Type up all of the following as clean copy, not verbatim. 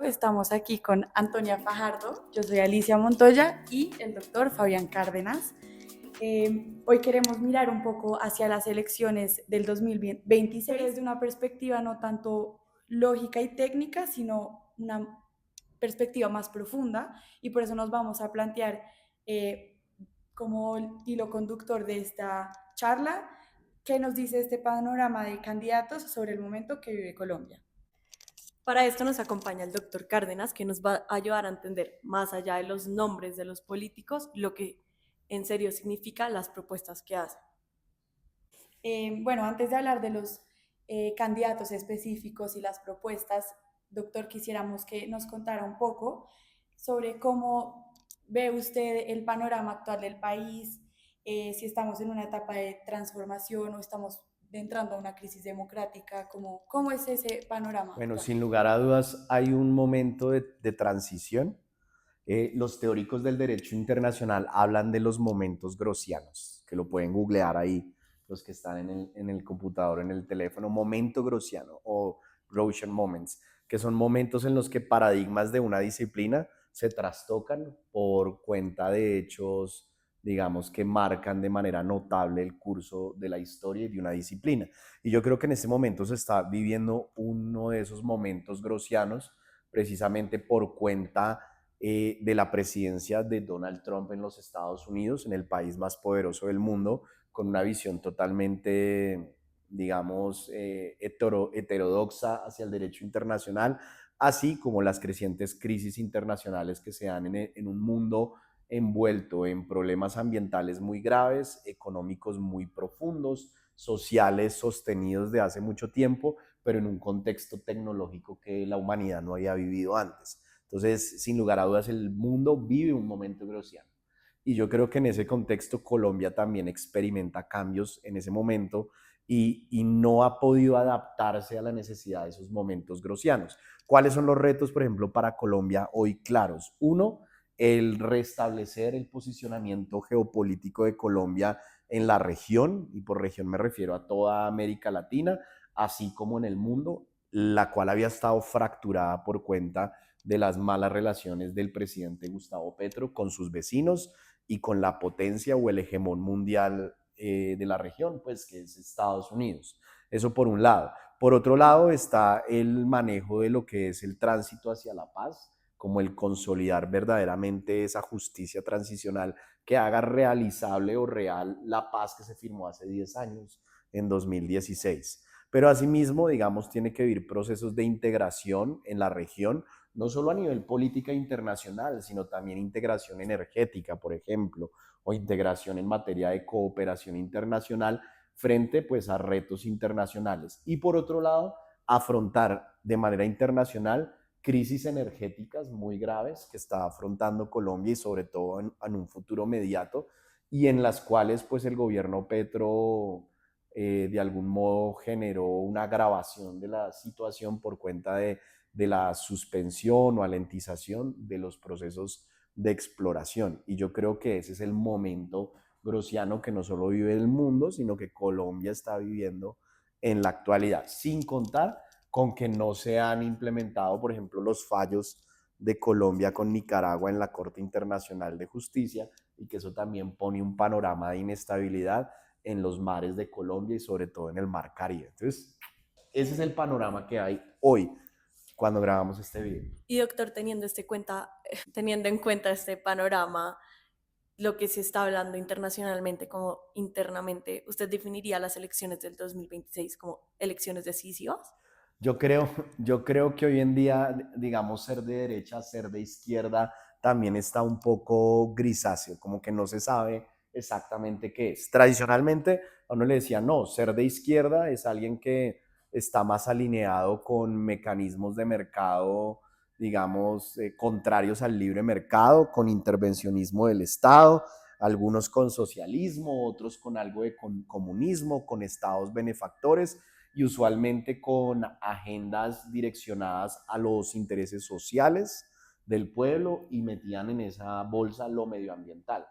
Estamos aquí con Antonia Fajardo, yo soy Alicia Montoya y el doctor Fabián Cárdenas. Hoy queremos mirar un poco hacia las elecciones del 2026 desde una perspectiva no tanto lógica y técnica, sino una perspectiva más profunda, y por eso nos vamos a plantear como el hilo conductor de esta charla, qué nos dice este panorama de candidatos sobre el momento que vive Colombia. Para esto nos acompaña el doctor Cárdenas, que nos va a ayudar a entender, más allá de los nombres de los políticos, lo que en serio significa las propuestas que hacen. Bueno, antes de hablar de los candidatos específicos y las propuestas, doctor, quisiéramos que nos contara un poco sobre cómo ve usted el panorama actual del país, si estamos en una etapa de transformación o estamos entrando a una crisis democrática, ¿cómo es ese panorama Bueno, actual? sin lugar a dudas, hay un momento de transición. Los teóricos del derecho internacional hablan de los momentos grocianos, que lo pueden googlear ahí, los que están en el computador, en el teléfono, momento grociano o Gaussian moments, que son momentos en los que paradigmas de una disciplina se trastocan por cuenta de hechos, digamos, que marcan de manera notable el curso de la historia y de una disciplina. Y yo creo que en este momento se está viviendo uno de esos momentos grocianos precisamente por cuenta de la presidencia de Donald Trump en los Estados Unidos, en el país más poderoso del mundo, con una visión totalmente, digamos, heterodoxa hacia el derecho internacional, así como las crecientes crisis internacionales que se dan en un mundo envuelto en problemas ambientales muy graves, económicos muy profundos, sociales sostenidos de hace mucho tiempo, pero en un contexto tecnológico que la humanidad no había vivido antes. Entonces, sin lugar a dudas, el mundo vive un momento grociano. Y yo creo que en ese contexto Colombia también experimenta cambios en ese momento y no ha podido adaptarse a la necesidad de esos momentos grocianos. ¿Cuáles son los retos, por ejemplo, para Colombia hoy claros? Uno, el restablecer el posicionamiento geopolítico de Colombia en la región, y por región me refiero a toda América Latina, así como en el mundo, la cual había estado fracturada por cuenta de las malas relaciones del presidente Gustavo Petro con sus vecinos y con la potencia o el hegemón mundial de la región, pues que es Estados Unidos. Eso por un lado. Por otro lado está el manejo de lo que es el tránsito hacia la paz, como el consolidar verdaderamente esa justicia transicional que haga realizable o real la paz que se firmó hace 10 años, en 2016. Pero asimismo, digamos, tiene que vivir procesos de integración en la región, no solo a nivel política internacional, sino también integración energética, por ejemplo, o integración en materia de cooperación internacional frente pues a retos internacionales. Y por otro lado, afrontar de manera internacional crisis energéticas muy graves que está afrontando Colombia y sobre todo en un futuro inmediato y en las cuales pues el gobierno Petro de algún modo generó una agravación de la situación por cuenta de la suspensión o alentización de los procesos de exploración. Y yo creo que ese es el momento grociano que no solo vive el mundo, sino que Colombia está viviendo en la actualidad, sin contar con que no se han implementado, por ejemplo, los fallos de Colombia con Nicaragua en la Corte Internacional de Justicia y que eso también pone un panorama de inestabilidad en los mares de Colombia y sobre todo en el Mar Caribe. Entonces, ese es el panorama que hay hoy cuando grabamos este video. Y doctor, teniendo en cuenta este panorama, lo que se está hablando internacionalmente como internamente, ¿usted definiría las elecciones del 2026 como elecciones decisivas? Yo creo que hoy en día, digamos, ser de derecha, ser de izquierda, también está un poco grisáceo, como que no se sabe exactamente qué es. Tradicionalmente, a uno le decía, no, ser de izquierda es alguien que está más alineado con mecanismos de mercado, digamos, contrarios al libre mercado, con intervencionismo del Estado, algunos con socialismo, otros con algo de comunismo, con estados benefactores y usualmente con agendas direccionadas a los intereses sociales del pueblo y metían en esa bolsa lo medioambiental.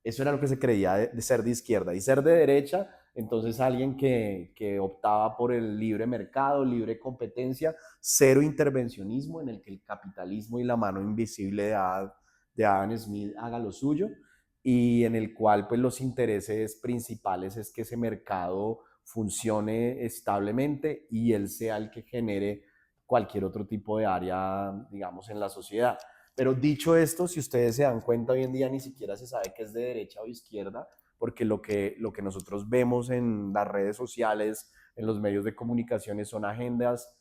Eso era lo que se creía de ser de izquierda. Y ser de derecha Entonces alguien que optaba por el libre mercado, libre competencia, cero intervencionismo en el que el capitalismo y la mano invisible de Adam Smith haga lo suyo, y en el cual pues los intereses principales es que ese mercado funcione establemente y él sea el que genere cualquier otro tipo de área, digamos, en la sociedad. Pero dicho esto, si ustedes se dan cuenta, hoy en día ni siquiera se sabe qué es de derecha o izquierda, porque lo que nosotros vemos en las redes sociales, en los medios de comunicaciones, son agendas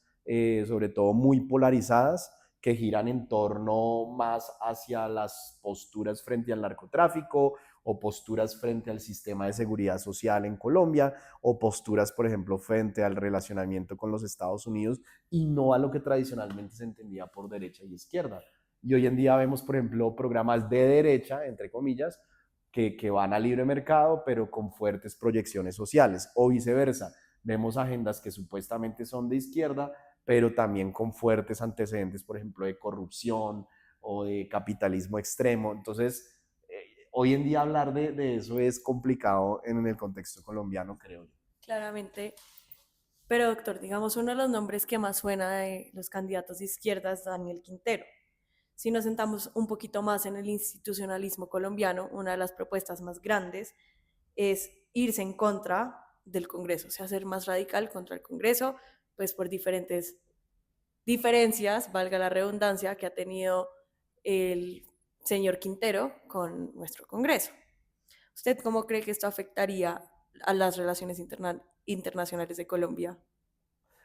sobre todo muy polarizadas, que giran en torno más hacia las posturas frente al narcotráfico o posturas frente al sistema de seguridad social en Colombia o posturas, por ejemplo, frente al relacionamiento con los Estados Unidos y no a lo que tradicionalmente se entendía por derecha y izquierda. Y hoy en día vemos, por ejemplo, programas de derecha, entre comillas, que van a libre mercado, pero con fuertes proyecciones sociales, o viceversa. Vemos agendas que supuestamente son de izquierda, pero también con fuertes antecedentes, por ejemplo, de corrupción o de capitalismo extremo. Entonces, hoy en día hablar de eso es complicado en el contexto colombiano, creo yo. Claramente. Pero doctor, digamos, uno de los nombres que más suena de los candidatos de izquierda es Daniel Quintero. Si nos sentamos un poquito más en el institucionalismo colombiano, una de las propuestas más grandes es irse en contra del Congreso, o sea, ser más radical contra el Congreso, pues por diferentes diferencias, valga la redundancia, que ha tenido el señor Quintero con nuestro Congreso. ¿Usted cómo cree que esto afectaría a las relaciones internacionales de Colombia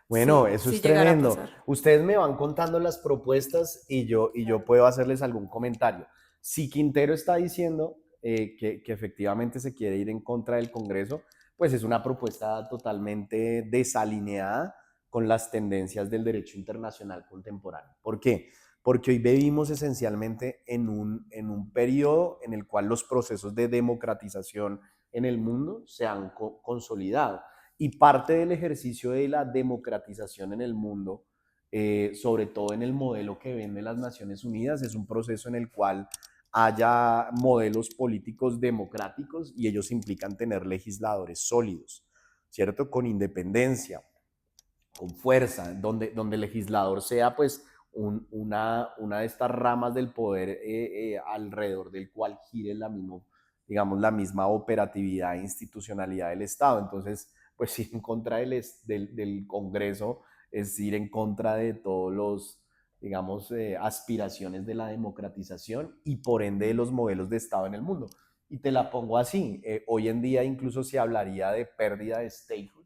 Bueno, eso si es llegara a tremendo. pasar? Ustedes me van contando las propuestas y yo puedo hacerles algún comentario. Si Quintero está diciendo que efectivamente se quiere ir en contra del Congreso, pues es una propuesta totalmente desalineada con las tendencias del derecho internacional contemporáneo. ¿Por qué? Porque hoy vivimos esencialmente en un periodo en el cual los procesos de democratización en el mundo se han consolidado. Y parte del ejercicio de la democratización en el mundo, sobre todo en el modelo que venden las Naciones Unidas, es un proceso en el cual haya modelos políticos democráticos y ellos implican tener legisladores sólidos, ¿cierto? Con independencia, con fuerza, donde el legislador sea pues una de estas ramas del poder alrededor del cual gire digamos, la misma operatividad e institucionalidad del Estado. Entonces, pues ir en contra del Congreso es ir en contra de todos los, digamos, aspiraciones de la democratización y por ende de los modelos de Estado en el mundo. Y te la pongo así, hoy en día incluso se hablaría de pérdida de statehood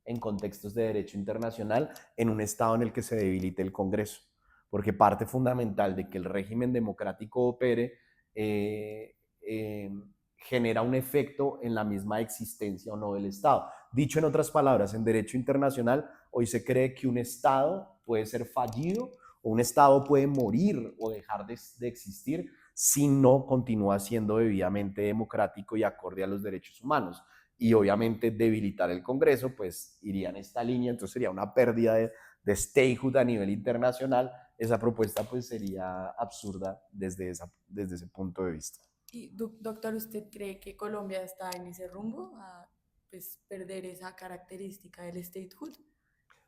en contextos de derecho internacional en un estado en el que se debilite el Congreso, porque parte fundamental de que el régimen democrático opere eh, eh, genera un efecto en la misma existencia o no del Estado. Dicho en otras palabras, en derecho internacional hoy se cree que un Estado puede ser fallido o un Estado puede morir o dejar de existir si no continúa siendo debidamente democrático y acorde a los derechos humanos. Y obviamente debilitar el Congreso, pues iría en esta línea, entonces sería una pérdida de statehood a nivel internacional. Esa propuesta pues sería absurda desde ese punto de vista. Y doctor, ¿usted cree que Colombia está en ese rumbo a pues, perder esa característica del statehood?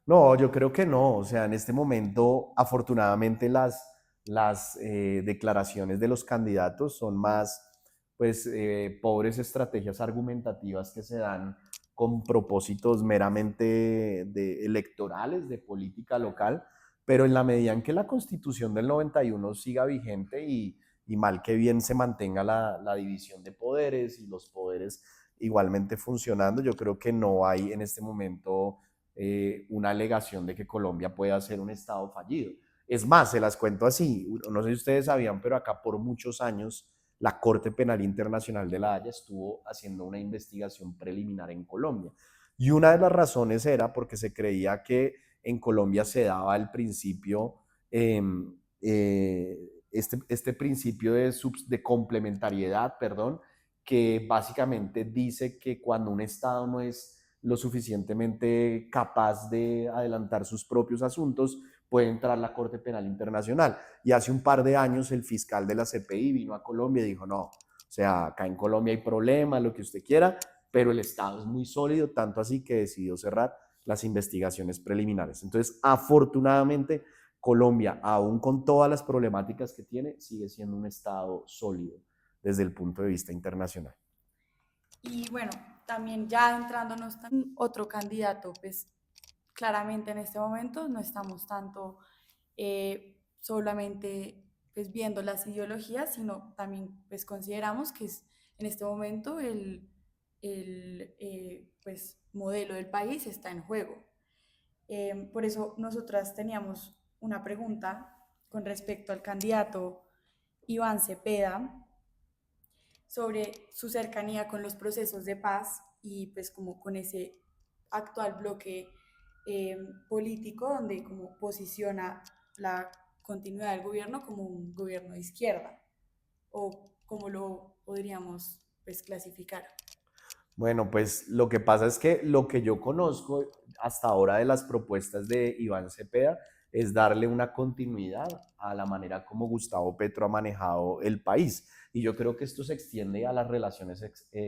No, yo creo que no. O sea, en este momento, afortunadamente, las declaraciones de los candidatos son más, pues, pobres estrategias argumentativas que se dan con propósitos meramente electorales, de política local, pero en la medida en que la Constitución del 91 siga vigente y mal que bien se mantenga la división de poderes y los poderes igualmente funcionando, yo creo que no hay en este momento una alegación de que Colombia pueda ser un Estado fallido. Es más, se las cuento así, no sé si ustedes sabían, pero acá por muchos años la Corte Penal Internacional de La Haya estuvo haciendo una investigación preliminar en Colombia. Y una de las razones era porque se creía que en Colombia se daba el principio, este principio de complementariedad, perdón, que básicamente dice que cuando un Estado no es lo suficientemente capaz de adelantar sus propios asuntos, puede entrar la Corte Penal Internacional. Y hace un par de años el fiscal de la CPI vino a Colombia y dijo, no, o sea, acá en Colombia hay problemas, lo que usted quiera, pero el Estado es muy sólido, tanto así que decidió cerrar las investigaciones preliminares. Entonces, afortunadamente, Colombia, aún con todas las problemáticas que tiene, sigue siendo un Estado sólido desde el punto de vista internacional. Y bueno, también ya entrándonos en otro candidato, pues claramente en este momento no estamos tanto solamente pues viendo las ideologías, sino también pues consideramos que es en este momento el pues, modelo del país está en juego. Por eso nosotras teníamos una pregunta con respecto al candidato Iván Cepeda sobre su cercanía con los procesos de paz y pues como con ese actual bloque político donde como posiciona la continuidad del gobierno como un gobierno de izquierda o como lo podríamos pues clasificar. Bueno, pues lo que pasa es que lo que yo conozco hasta ahora de las propuestas de Iván Cepeda es darle una continuidad a la manera como Gustavo Petro ha manejado el país. Y yo creo que esto se extiende a las relaciones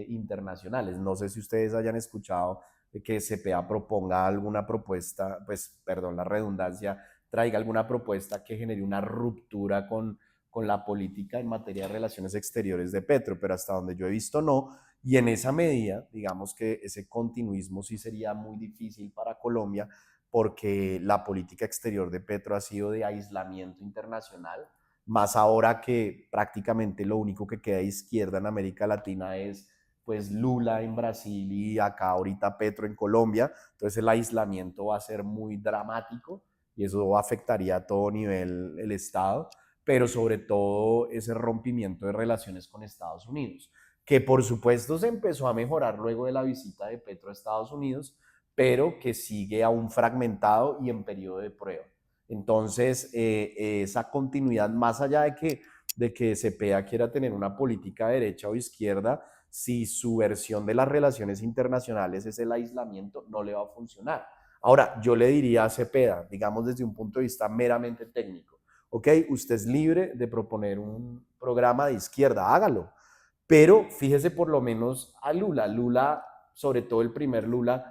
internacionales. No sé si ustedes hayan escuchado que Cepeda proponga alguna propuesta, pues perdón la redundancia, traiga alguna propuesta que genere una ruptura con la política en materia de relaciones exteriores de Petro, pero hasta donde yo he visto no. Y en esa medida, digamos que ese continuismo sí sería muy difícil para Colombia porque la política exterior de Petro ha sido de aislamiento internacional, más ahora que prácticamente lo único que queda de izquierda en América Latina es pues Lula en Brasil y acá ahorita Petro en Colombia, entonces el aislamiento va a ser muy dramático y eso afectaría a todo nivel el Estado, pero sobre todo ese rompimiento de relaciones con Estados Unidos, que por supuesto se empezó a mejorar luego de la visita de Petro a Estados Unidos, pero que sigue aún fragmentado y en periodo de prueba. Entonces, esa continuidad, más allá de que Cepeda quiera tener una política de derecha o izquierda, si su versión de las relaciones internacionales es el aislamiento, no le va a funcionar. Ahora, yo le diría a Cepeda, digamos desde un punto de vista meramente técnico, ok, usted es libre de proponer un programa de izquierda, hágalo, pero fíjese por lo menos a Lula. Lula, sobre todo el primer Lula,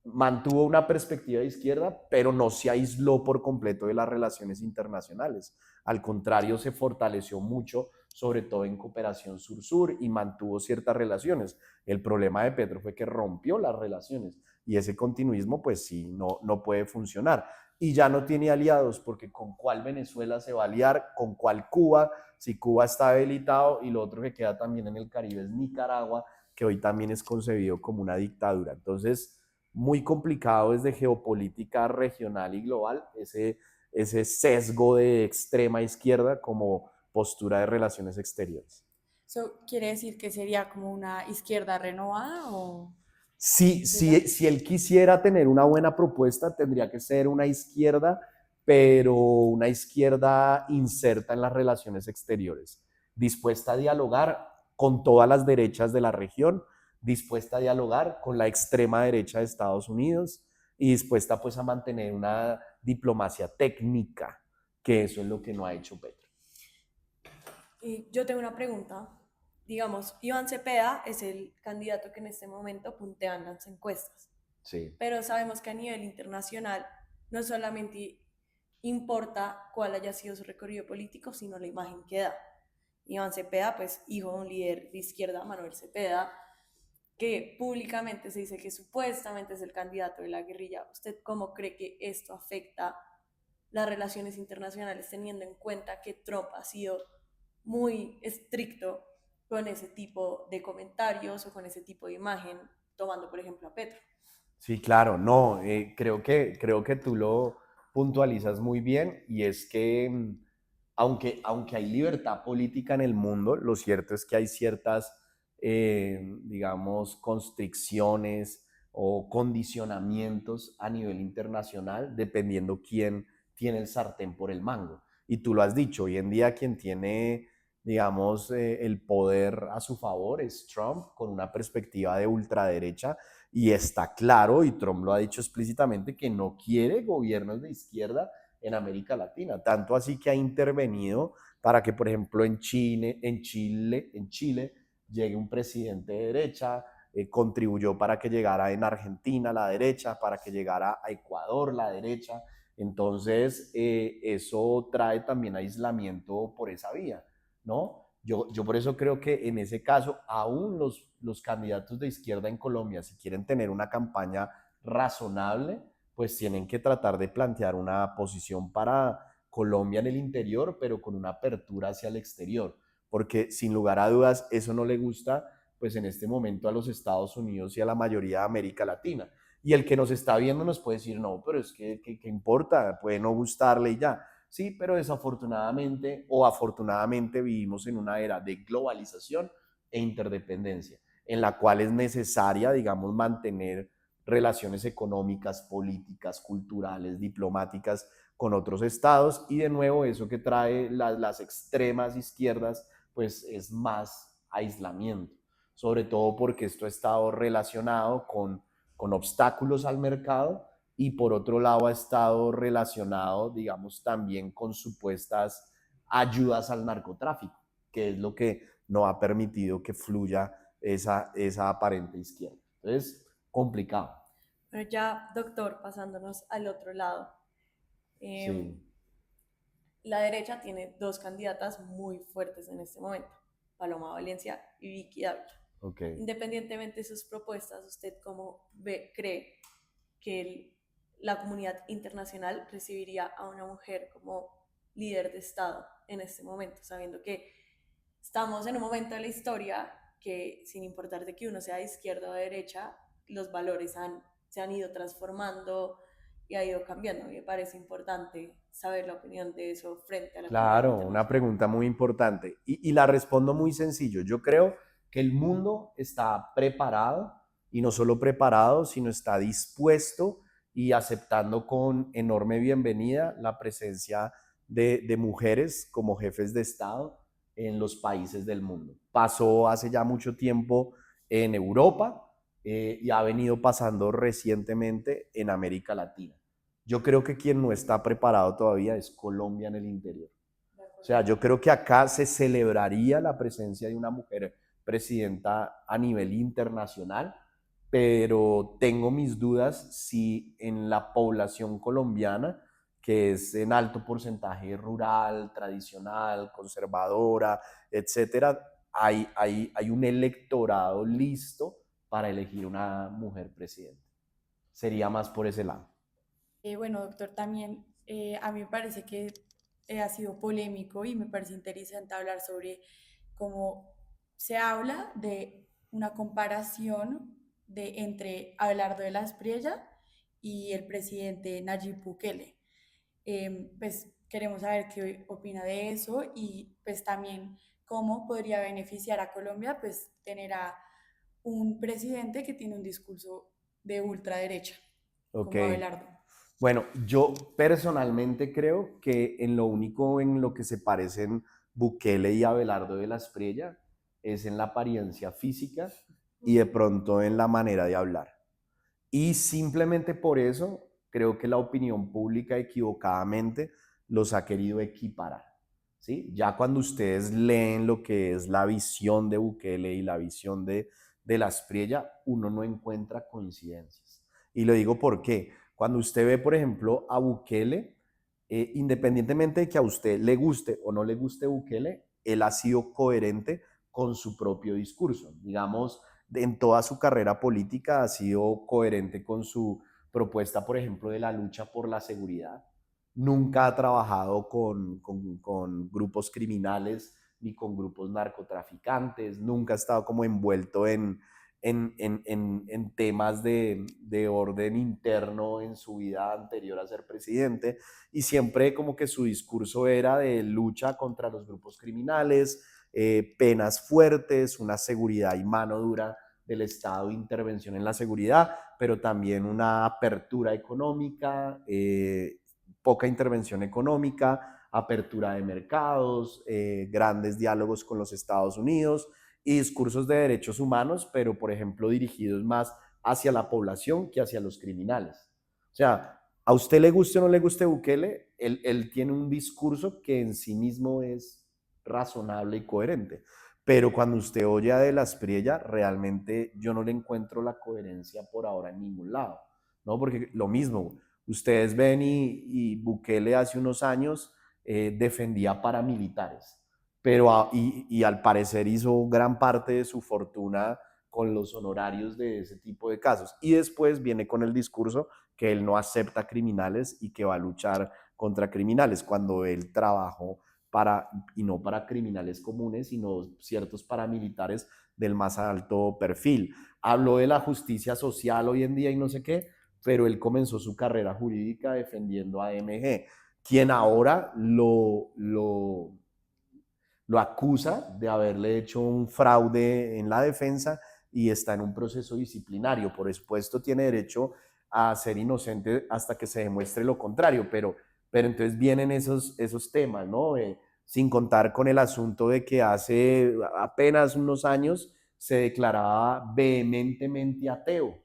mantuvo una perspectiva de izquierda, pero no se aisló por completo de las relaciones internacionales. Al contrario, se fortaleció mucho, sobre todo en cooperación sur-sur, y mantuvo ciertas relaciones. El problema de Petro fue que rompió las relaciones y ese continuismo pues sí, no puede funcionar. Y ya no tiene aliados porque con cuál Venezuela se va a aliar, con cuál Cuba, si Cuba está debilitado, y lo otro que queda también en el Caribe es Nicaragua, que hoy también es concebido como una dictadura. Entonces, muy complicado desde geopolítica regional y global, ese sesgo de extrema izquierda como postura de relaciones exteriores. ¿Eso quiere decir que sería como una izquierda renovada o Si él quisiera tener una buena propuesta, tendría que ser una izquierda, pero una izquierda inserta en las relaciones exteriores, dispuesta a dialogar con todas las derechas de la región, dispuesta a dialogar con la extrema derecha de Estados Unidos y dispuesta pues a mantener una diplomacia técnica, que eso es lo que no ha hecho Petro. Y yo tengo una pregunta. Digamos, Iván Cepeda es el candidato que en este momento puntean las encuestas, Sí. pero sabemos que a nivel internacional no solamente importa cuál haya sido su recorrido político, sino la imagen que da. Iván Cepeda, pues hijo de un líder de izquierda, Manuel Cepeda, que públicamente se dice que supuestamente es el candidato de la guerrilla. ¿Usted cómo cree que esto afecta las relaciones internacionales, teniendo en cuenta que Trump ha sido muy estricto con ese tipo de comentarios o con ese tipo de imagen, tomando por ejemplo a Petro? Sí, claro, no, creo que tú lo puntualizas muy bien y es que aunque hay libertad política en el mundo, lo cierto es que hay ciertas, digamos, constricciones o condicionamientos a nivel internacional dependiendo quién tiene el sartén por el mango. Y tú lo has dicho, hoy en día quien tiene, digamos, el poder a su favor es Trump con una perspectiva de ultraderecha. Y está claro, y Trump lo ha dicho explícitamente, que no quiere gobiernos de izquierda en América Latina. Tanto así que ha intervenido para que, por ejemplo, en Chile llegue un presidente de derecha. contribuyó para que llegara en Argentina la derecha, para que llegara a Ecuador la derecha. Entonces, eso trae también aislamiento por esa vía, ¿no? Yo por eso creo que en ese caso, aún los candidatos de izquierda en Colombia, si quieren tener una campaña razonable, pues tienen que tratar de plantear una posición para Colombia en el interior, pero con una apertura hacia el exterior, porque sin lugar a dudas eso no le gusta pues en este momento a los Estados Unidos y a la mayoría de América Latina. Y el que nos está viendo nos puede decir, no, pero es que, ¿qué importa? Puede no gustarle y ya. Sí, pero desafortunadamente o afortunadamente vivimos en una era de globalización e interdependencia, en la cual es necesaria, digamos, mantener relaciones económicas, políticas, culturales, diplomáticas con otros estados, y de nuevo eso que trae las extremas izquierdas pues es más aislamiento, sobre todo porque esto ha estado relacionado con obstáculos al mercado, y por otro lado ha estado relacionado, digamos, también con supuestas ayudas al narcotráfico, que es lo que no ha permitido que fluya esa aparente izquierda. Entonces, complicado. Pero ya, doctor, pasándonos al otro lado, Sí. la derecha tiene dos candidatas muy fuertes en este momento, Paloma Valencia y Vicky Dávila. Okay. Independientemente de sus propuestas, ¿usted cómo cree que la comunidad internacional recibiría a una mujer como líder de Estado en este momento, sabiendo que estamos en un momento de la historia que, sin importar de que uno sea de izquierda o de derecha, los valores se han ido transformando y ha ido cambiando? Me parece importante saber la opinión de eso frente a la comunidad Claro, internacional. una pregunta muy importante y la respondo muy sencillo. Yo creo que el mundo está preparado, y no solo preparado, sino está dispuesto y aceptando con enorme bienvenida la presencia de mujeres como jefes de Estado en los países del mundo. Pasó hace ya mucho tiempo en Europa, y ha venido pasando recientemente en América Latina. Yo creo que quien no está preparado todavía es Colombia en el interior. O sea, yo creo que acá se celebraría la presencia de una mujer presidenta a nivel internacional, pero tengo mis dudas si en la población colombiana, que es en alto porcentaje rural, tradicional, conservadora, etcétera, hay un electorado listo para elegir una mujer presidenta. Sería más por ese lado. Bueno, doctor, también a mí me parece que ha sido polémico y me parece interesante hablar sobre cómo se habla de una comparación entre Abelardo de la Espriella y el presidente Nayib Bukele. Pues queremos saber qué opina de eso y pues también cómo podría beneficiar a Colombia pues tener a un presidente que tiene un discurso de ultraderecha, Ok. como Abelardo. Bueno, yo personalmente creo que en lo único en lo que se parecen Bukele y Abelardo de la Espriella es en la apariencia física y de pronto en la manera de hablar. Y simplemente por eso creo que la opinión pública equivocadamente los ha querido equiparar, ¿sí? Ya cuando ustedes leen lo que es la visión de Bukele y la visión de la Espriella, uno no encuentra coincidencias. Y lo digo porque cuando usted ve, por ejemplo, a Bukele, independientemente de que a usted le guste o no le guste Bukele, él ha sido coherente con su propio discurso. Digamos, en toda su carrera política ha sido coherente con su propuesta, por ejemplo, de la lucha por la seguridad. Nunca ha trabajado con grupos criminales ni con grupos narcotraficantes, nunca ha estado como envuelto en temas de orden interno en su vida anterior a ser presidente, y siempre como que su discurso era de lucha contra los grupos criminales, penas fuertes, una seguridad y mano dura del Estado, intervención en la seguridad, pero también una apertura económica, poca intervención económica, apertura de mercados, grandes diálogos con los Estados Unidos y discursos de derechos humanos, pero por ejemplo dirigidos más hacia la población que hacia los criminales. O sea, a usted le guste o no le guste Bukele, él tiene un discurso que en sí mismo es razonable y coherente. Pero cuando usted oye a De la Espriella, realmente yo no le encuentro la coherencia por ahora en ningún lado, ¿no? Porque lo mismo, ustedes ven y Bukele hace unos años defendía paramilitares, pero y al parecer hizo gran parte de su fortuna con los honorarios de ese tipo de casos. Y después viene con el discurso que él no acepta criminales y que va a luchar contra criminales, cuando él trabajó para, y no para criminales comunes, sino ciertos paramilitares del más alto perfil. Habló de la justicia social hoy en día y no sé qué, pero él comenzó su carrera jurídica defendiendo a AMG, quien ahora lo acusa de haberle hecho un fraude en la defensa y está en un proceso disciplinario. Por supuesto, tiene derecho a ser inocente hasta que se demuestre lo contrario, pero entonces vienen esos temas, ¿no? Sin contar con el asunto de que hace apenas unos años se declaraba vehementemente ateo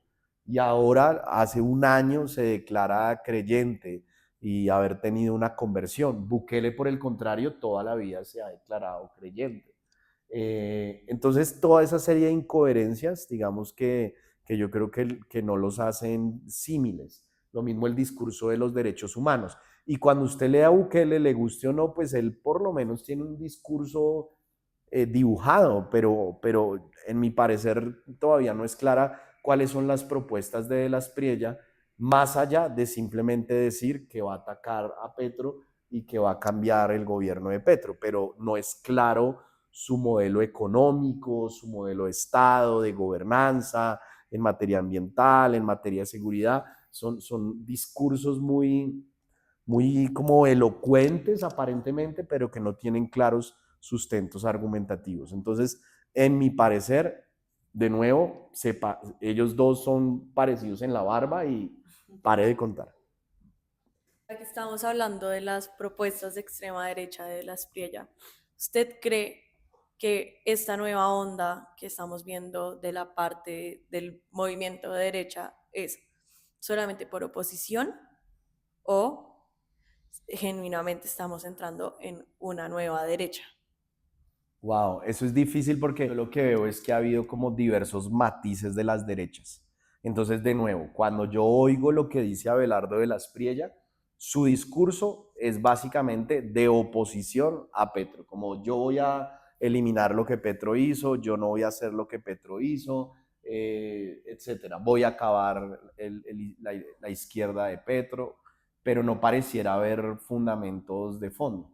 y ahora hace un año se declara creyente y haber tenido una conversión. Bukele, por el contrario, toda la vida se ha declarado creyente. Entonces, toda esa serie de incoherencias, digamos que yo creo que no los hacen símiles. Lo mismo el discurso de los derechos humanos. Y cuando usted lee a Bukele, le guste o no, pues él por lo menos tiene un discurso dibujado, pero en mi parecer todavía no es clara cuáles son las propuestas de la Espriella, más allá de simplemente decir que va a atacar a Petro y que va a cambiar el gobierno de Petro, pero no es claro su modelo económico, su modelo de Estado, de gobernanza, en materia ambiental, en materia de seguridad. Son discursos muy como elocuentes aparentemente, pero que no tienen claros sustentos argumentativos. Entonces, en mi parecer, de nuevo, ellos dos son parecidos en la barba y pare de contar. Ya que estamos hablando de las propuestas de extrema derecha de la Espriella, ¿usted cree que esta nueva onda que estamos viendo de la parte del movimiento de derecha es solamente por oposición o genuinamente estamos entrando en una nueva derecha? Wow, eso es difícil porque yo lo que veo es que ha habido como diversos matices de las derechas. Entonces, de nuevo, cuando yo oigo lo que dice Abelardo de la Espriella, su discurso es básicamente de oposición a Petro, como yo voy a eliminar lo que Petro hizo, yo no voy a hacer lo que Petro hizo, etcétera. Voy a acabar la izquierda de Petro, pero no pareciera haber fundamentos de fondo.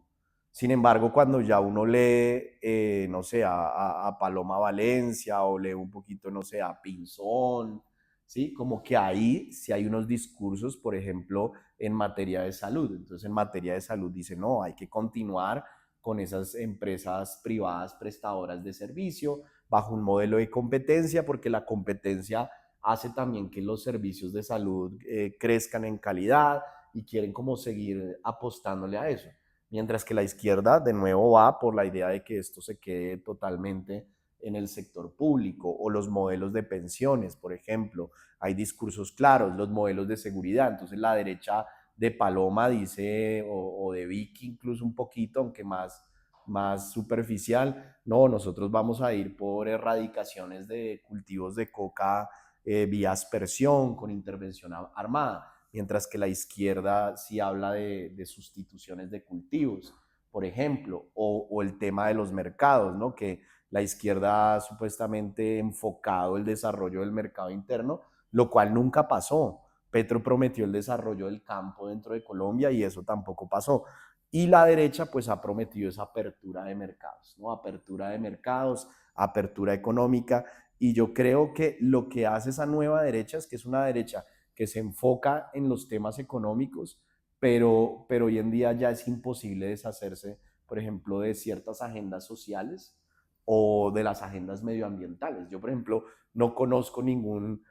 Sin embargo, cuando ya uno lee, no sé, a Paloma Valencia o lee un poquito, no sé, a Pinzón, ¿sí? Como que ahí sí hay unos discursos, por ejemplo, en materia de salud. Entonces, en materia de salud dice, no, hay que continuar con esas empresas privadas prestadoras de servicio bajo un modelo de competencia, porque la competencia hace también que los servicios de salud crezcan en calidad y quieren como seguir apostándole a eso. Mientras que la izquierda de nuevo va por la idea de que esto se quede totalmente en el sector público o los modelos de pensiones, por ejemplo. Hay discursos claros, los modelos de seguridad. Entonces la derecha de Paloma dice, o de Vicky incluso un poquito, aunque más superficial, no, nosotros vamos a ir por erradicaciones de cultivos de coca vía aspersión con intervención armada, mientras que la izquierda sí habla de sustituciones de cultivos, por ejemplo, o el tema de los mercados, ¿no? Que la izquierda ha supuestamente enfocado el desarrollo del mercado interno, lo cual nunca pasó. Petro prometió el desarrollo del campo dentro de Colombia y eso tampoco pasó. Y la derecha pues ha prometido esa apertura de mercados, ¿no? Apertura de mercados, apertura económica. Y yo creo que lo que hace esa nueva derecha es que es una derecha que se enfoca en los temas económicos, pero hoy en día ya es imposible deshacerse, por ejemplo, de ciertas agendas sociales o de las agendas medioambientales. Yo, por ejemplo, no conozco ningún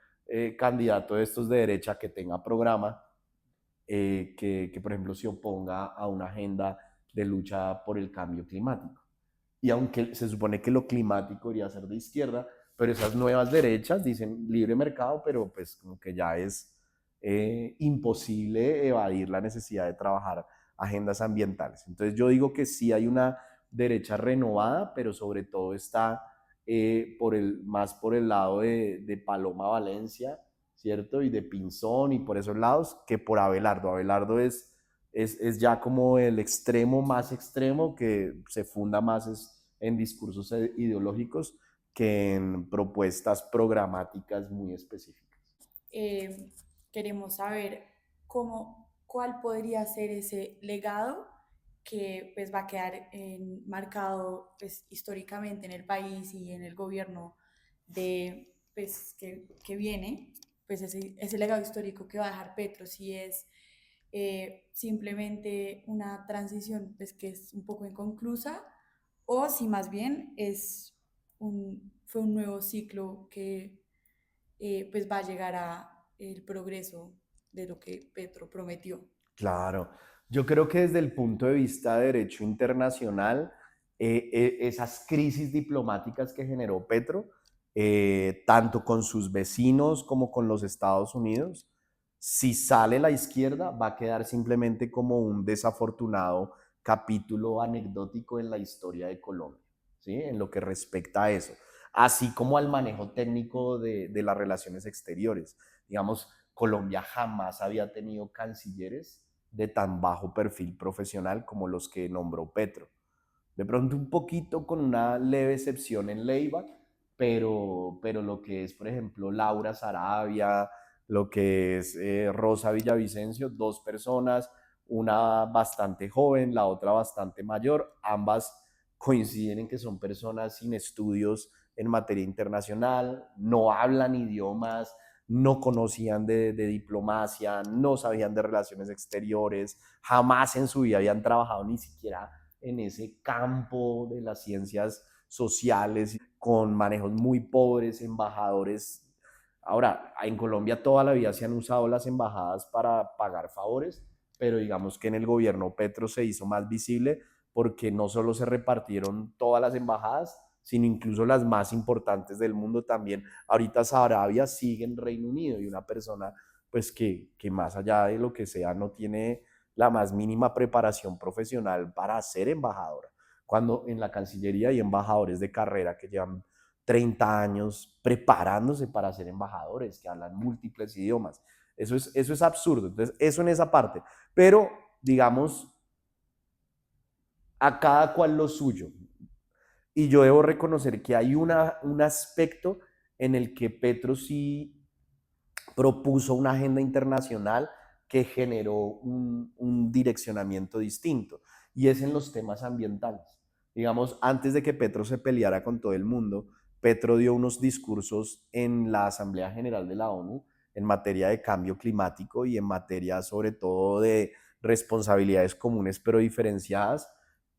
candidato de estos de derecha que tenga programa por ejemplo, se oponga a una agenda de lucha por el cambio climático. Y aunque se supone que lo climático debería ser de izquierda, pero esas nuevas derechas dicen libre mercado, pero pues como que ya es imposible evadir la necesidad de trabajar agendas ambientales. Entonces yo digo que sí hay una derecha renovada, pero sobre todo está más por el lado de Paloma Valencia, ¿cierto? Y de Pinzón y por esos lados, que por Abelardo. Abelardo es ya como el extremo más extremo, que se funda más en discursos ideológicos que en propuestas programáticas muy específicas. Eh, Queremos saber cuál podría ser ese legado que pues va a quedar marcado pues, históricamente en el país y en el gobierno que viene, pues ese legado histórico que va a dejar Petro, si es simplemente una transición pues, que es un poco inconclusa o si más bien fue un nuevo ciclo que pues va a llegar a el progreso de lo que Petro prometió. Claro, yo creo que desde el punto de vista de derecho internacional, esas crisis diplomáticas que generó Petro, tanto con sus vecinos como con los Estados Unidos, si sale la izquierda va a quedar simplemente como un desafortunado capítulo anecdótico en la historia de Colombia, ¿sí? En lo que respecta a eso, así como al manejo técnico de las relaciones exteriores. Digamos, Colombia jamás había tenido cancilleres de tan bajo perfil profesional como los que nombró Petro. De pronto un poquito con una leve excepción en Leiva, pero lo que es, por ejemplo, Laura Sarabia, lo que es Rosa Villavicencio, dos personas, una bastante joven, la otra bastante mayor, ambas coinciden en que son personas sin estudios en materia internacional, no hablan idiomas, no conocían de diplomacia, no sabían de relaciones exteriores, jamás en su vida habían trabajado ni siquiera en ese campo de las ciencias sociales, con manejos muy pobres, embajadores. Ahora, en Colombia toda la vida se han usado las embajadas para pagar favores, pero digamos que en el gobierno Petro se hizo más visible porque no solo se repartieron todas las embajadas, sino incluso las más importantes del mundo también. Ahorita Sarabia sigue en Reino Unido y una persona pues que más allá de lo que sea no tiene la más mínima preparación profesional para ser embajadora. Cuando en la Cancillería hay embajadores de carrera que llevan 30 años preparándose para ser embajadores, que hablan múltiples idiomas. Eso es absurdo. Entonces, eso en esa parte. Pero, digamos, a cada cual lo suyo. Y yo debo reconocer que hay un aspecto en el que Petro sí propuso una agenda internacional que generó un direccionamiento distinto, y es en los temas ambientales. Digamos, antes de que Petro se peleara con todo el mundo, Petro dio unos discursos en la Asamblea General de la ONU en materia de cambio climático y en materia sobre todo de responsabilidades comunes pero diferenciadas,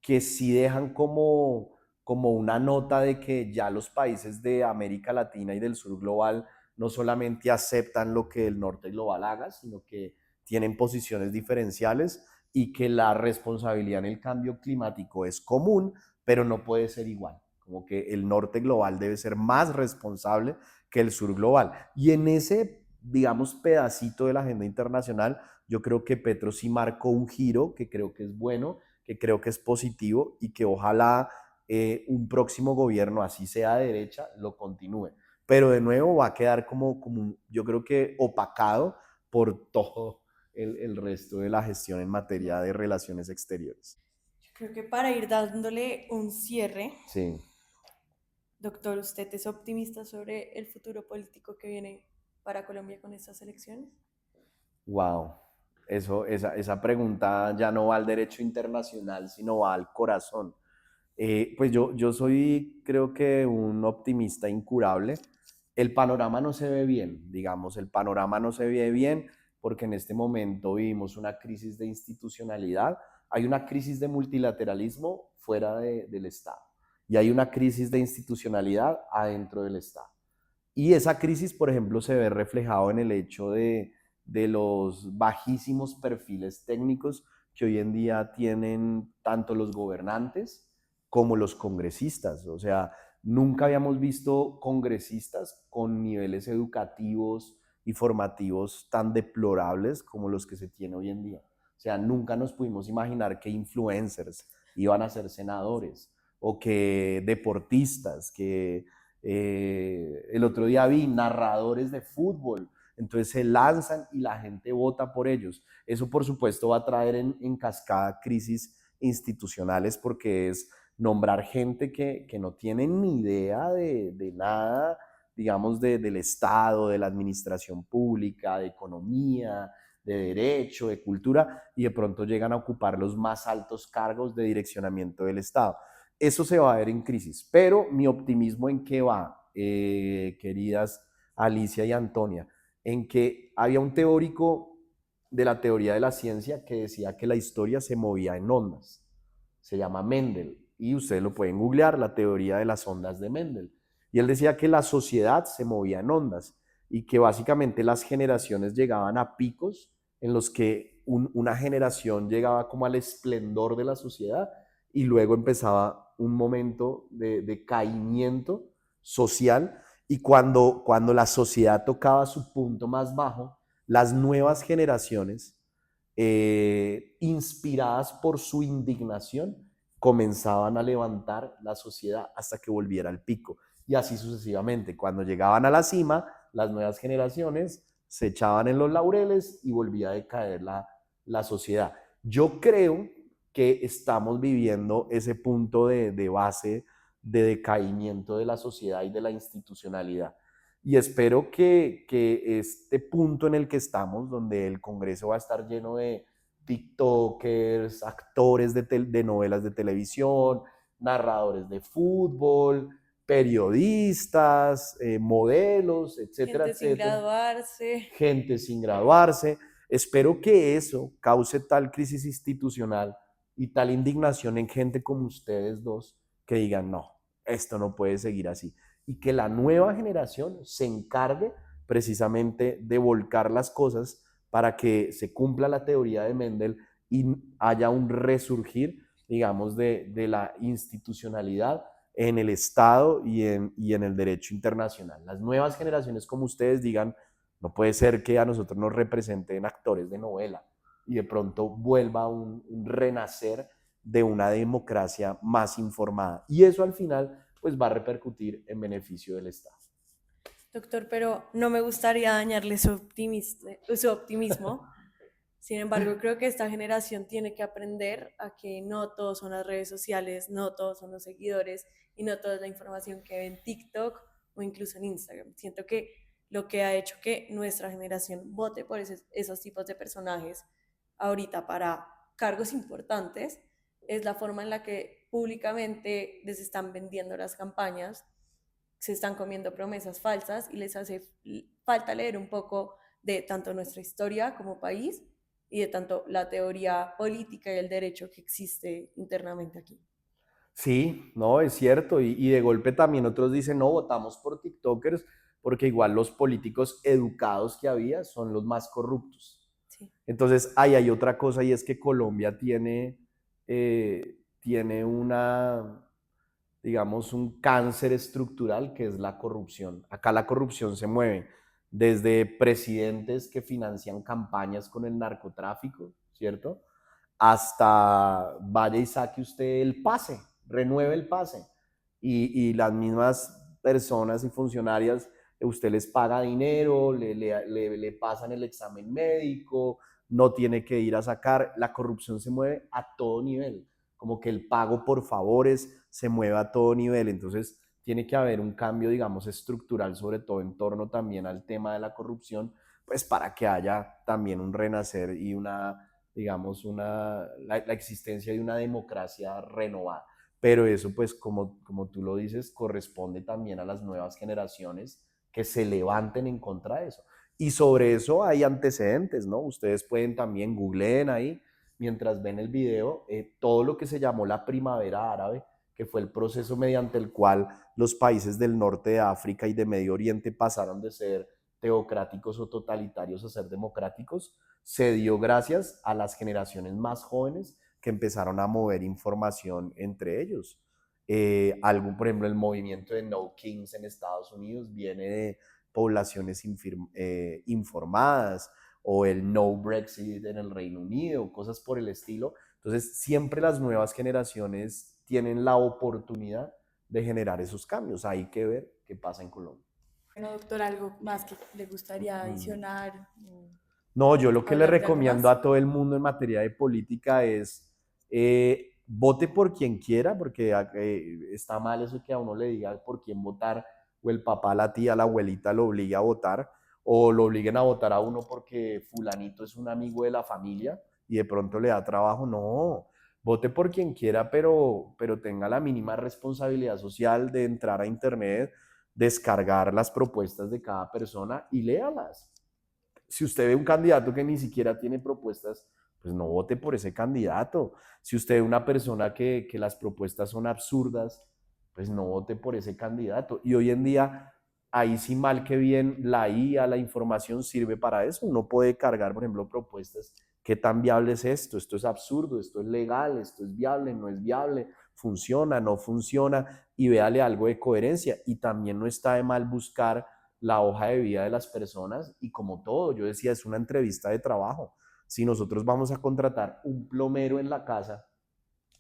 que sí dejan como una nota de que ya los países de América Latina y del sur global no solamente aceptan lo que el norte global haga, sino que tienen posiciones diferenciales y que la responsabilidad en el cambio climático es común, pero no puede ser igual. Como que el norte global debe ser más responsable que el sur global. Y en ese, digamos, pedacito de la agenda internacional, yo creo que Petro sí marcó un giro que creo que es bueno, que creo que es positivo y que ojalá un próximo gobierno, así sea de derecha, lo continúe. Pero de nuevo va a quedar yo creo que opacado por todo el resto de la gestión en materia de relaciones exteriores. Yo creo que para ir dándole un cierre, Sí, doctor, ¿usted es optimista sobre el futuro político que viene para Colombia con estas elecciones? wow. Esa pregunta ya no va al derecho internacional, sino va al corazón. Pues yo soy, creo que, un optimista incurable. El panorama no se ve bien, digamos, el panorama no se ve bien porque en este momento vivimos una crisis de institucionalidad, hay una crisis de multilateralismo fuera del Estado y hay una crisis de institucionalidad adentro del Estado. Y esa crisis, por ejemplo, se ve reflejado en el hecho de los bajísimos perfiles técnicos que hoy en día tienen tanto los gobernantes como los congresistas. O sea, nunca habíamos visto congresistas con niveles educativos y formativos tan deplorables como los que se tiene hoy en día. O sea, nunca nos pudimos imaginar que influencers iban a ser senadores, o que deportistas, que el otro día vi narradores de fútbol, entonces se lanzan y la gente vota por ellos. Eso por supuesto va a traer en cascada crisis institucionales porque es nombrar gente que no tiene ni idea de nada, digamos, del Estado, de la administración pública, de economía, de derecho, de cultura, y de pronto llegan a ocupar los más altos cargos de direccionamiento del Estado. Eso se va a ver en crisis, pero mi optimismo en qué va, queridas Alicia y Antonia, en que había un teórico de la teoría de la ciencia que decía que la historia se movía en ondas. Se llama Mendel y ustedes lo pueden googlear, la teoría de las ondas de Mendel. Y él decía que la sociedad se movía en ondas y que básicamente las generaciones llegaban a picos en los que una generación llegaba como al esplendor de la sociedad y luego empezaba un momento de caimiento social, y cuando la sociedad tocaba su punto más bajo, las nuevas generaciones, inspiradas por su indignación, comenzaban a levantar la sociedad hasta que volviera al pico. Y así sucesivamente. Cuando llegaban a la cima, las nuevas generaciones se echaban en los laureles y volvía a decaer la sociedad. Yo creo que estamos viviendo ese punto de base de decaimiento de la sociedad y de la institucionalidad. Y espero que este punto en el que estamos, donde el Congreso va a estar lleno de TikTokers, actores de novelas de televisión, narradores de fútbol, periodistas, modelos, etcétera, Gente sin etcétera, graduarse. gente sin graduarse. Espero que eso cause tal crisis institucional y tal indignación en gente como ustedes dos que digan, no, esto no puede seguir así. Y que la nueva generación se encargue precisamente de volcar las cosas para que se cumpla la teoría de Mendel y haya un resurgir, digamos, de la institucionalidad en el Estado y en el derecho internacional. Las nuevas generaciones como ustedes digan, no puede ser que a nosotros nos representen actores de novela y de pronto vuelva un renacer de una democracia más informada. Y eso al final pues va a repercutir en beneficio del Estado. Doctor, pero no me gustaría dañarle su optimismo. Sin embargo, creo que esta generación tiene que aprender a que no todos son las redes sociales, no todos son los seguidores y no toda es la información que ve en TikTok o incluso en Instagram. Siento que lo que ha hecho que nuestra generación vote por esos tipos de personajes ahorita para cargos importantes es la forma en la que públicamente les están vendiendo las campañas, se están comiendo promesas falsas y les hace falta leer un poco de tanto nuestra historia como país y de tanto la teoría política y el derecho que existe internamente aquí. Sí, no, es cierto. Y de golpe también otros dicen, no, votamos por TikTokers porque igual los políticos educados que había son los más corruptos. Sí. Entonces, ahí hay otra cosa y es que Colombia tiene digamos, un cáncer estructural que es la corrupción. Acá la corrupción se mueve desde presidentes que financian campañas con el narcotráfico, ¿cierto? Hasta vaya y saque usted el pase, renueve el pase. Y las mismas personas y funcionarias, usted les paga dinero, le pasan el examen médico, no tiene que ir a sacar. La corrupción se mueve a todo nivel, como que el pago por favores se mueve a todo nivel. Entonces tiene que haber un cambio, digamos, estructural, sobre todo en torno también al tema de la corrupción, pues para que haya también un renacer y digamos, la existencia de una democracia renovada. Pero eso, pues, como tú lo dices, corresponde también a las nuevas generaciones que se levanten en contra de eso. Y sobre eso hay antecedentes, ¿no? Ustedes pueden también googleen ahí, mientras ven el video, todo lo que se llamó la primavera árabe, que fue el proceso mediante el cual los países del norte de África y de Medio Oriente pasaron de ser teocráticos o totalitarios a ser democráticos, se dio gracias a las generaciones más jóvenes que empezaron a mover información entre ellos. Por ejemplo, el movimiento de No Kings en Estados Unidos viene de poblaciones informadas, o el No Brexit en el Reino Unido, cosas por el estilo. Entonces, siempre las nuevas generaciones tienen la oportunidad de generar esos cambios. Hay que ver qué pasa en Colombia. Bueno, doctor, ¿algo más que le gustaría adicionar? No, yo lo que le ¿Hablar de algo recomiendo más? a todo el mundo en materia de política es vote por quien quiera, porque está mal eso que a uno le diga por quién votar, o el papá, la tía, la abuelita lo obligue a votar, o lo obliguen a votar a uno porque fulanito es un amigo de la familia y de pronto le da trabajo. No, vote por quien quiera, pero tenga la mínima responsabilidad social de entrar a internet, descargar las propuestas de cada persona y léalas. Si usted ve un candidato que ni siquiera tiene propuestas, pues no vote por ese candidato. Si usted ve una persona que las propuestas son absurdas, pues no vote por ese candidato. Y hoy en día, ahí sí mal que bien, la IA, la información sirve para eso. Uno puede cargar, por ejemplo, propuestas. ¿Qué tan viable es esto? Esto es absurdo, esto es legal, esto es viable, no es viable, funciona, no funciona, y véale algo de coherencia. Y también no está de mal buscar la hoja de vida de las personas y como todo, yo decía, es una entrevista de trabajo. Si nosotros vamos a contratar un plomero en la casa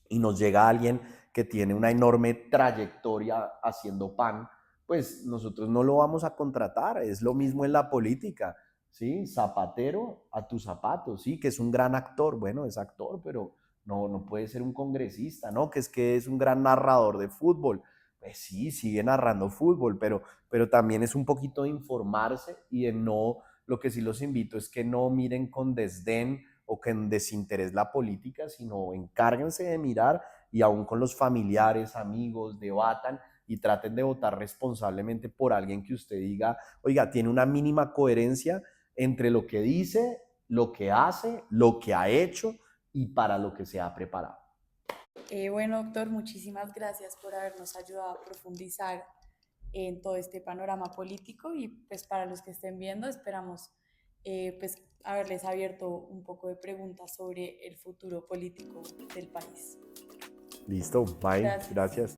y nos llega alguien que tiene una enorme trayectoria haciendo pan, pues nosotros no lo vamos a contratar. Es lo mismo en la política, ¿sí? Zapatero a tus zapatos, ¿sí? Que es un gran actor, bueno, es actor, pero no puede ser un congresista, ¿no? Que es un gran narrador de fútbol. Pues sí, sigue narrando fútbol, pero también es un poquito de informarse y de no, lo que sí los invito es que no miren con desdén o con desinterés la política, sino encárguense de mirar y aún con los familiares, amigos, debatan y traten de votar responsablemente por alguien que usted diga, oiga, tiene una mínima coherencia entre lo que dice, lo que hace, lo que ha hecho y para lo que se ha preparado. Bueno, doctor, muchísimas gracias por habernos ayudado a profundizar en todo este panorama político y pues para los que estén viendo esperamos pues haberles abierto un poco de preguntas sobre el futuro político del país. Listo, bye, Gracias. gracias.